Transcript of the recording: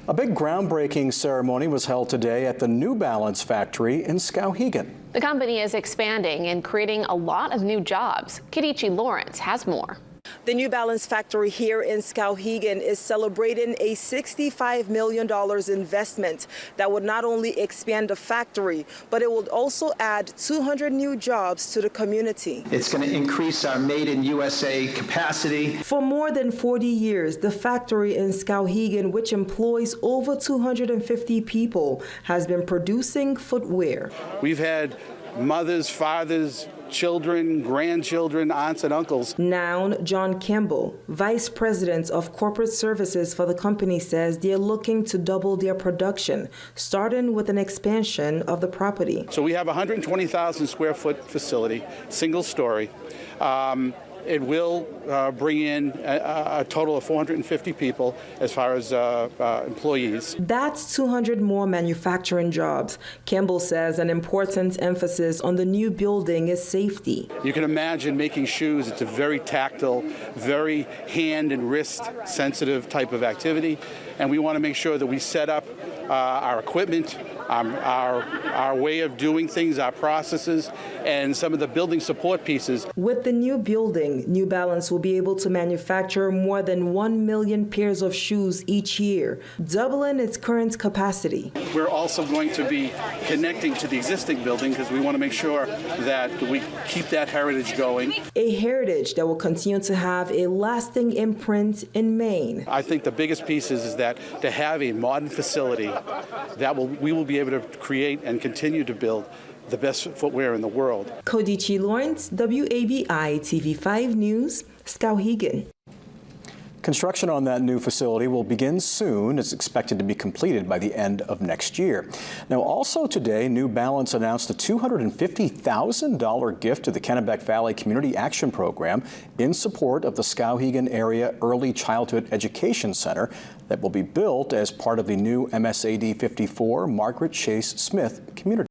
A big groundbreaking ceremony was held today at the New Balance factory in Skowhegan. The company is expanding and creating a lot of new jobs. Kadichi Lawrence has more. The New Balance factory here in Skowhegan is celebrating a $65 million investment that would not only expand the factory, but it would also add 200 new jobs to the community. It's going to increase our Made in USA capacity. For more than 40 years, the factory in Skowhegan, which employs over 250 people, has been producing footwear. We've had mothers, fathers, children, grandchildren, aunts and uncles. Now, John Campbell, Vice President of Corporate Services for the company, says they're looking to double their production, starting with an expansion of the property. So we have a 120,000 square foot facility, single story. It will bring in a total of 450 people as far as employees. That's 200 more manufacturing jobs. Campbell says an important emphasis on the new building is safety. You can imagine making shoes. It's a very tactile, very hand and wrist sensitive type of activity. And we want to make sure that we set up our equipment, our way of doing things, our processes, and some of the building support pieces. With the new building, New Balance will be able to manufacture more than 1 million pairs of shoes each year, doubling its current capacity. We're also going to be connecting to the existing building because we want to make sure that we keep that heritage going. A heritage that will continue to have a lasting imprint in Maine. I think the biggest piece is that to have a modern facility that we will be able to create and continue to build the best footwear in the world. Kadichi Lawrence, WABI TV5 News, Skowhegan. Construction on that new facility will begin soon. It's expected to be completed by the end of next year. Now, also today, New Balance announced a $250,000 gift to the Kennebec Valley Community Action Program in support of the Skowhegan Area Early Childhood Education Center that will be built as part of the new MSAD 54 Margaret Chase Smith Community.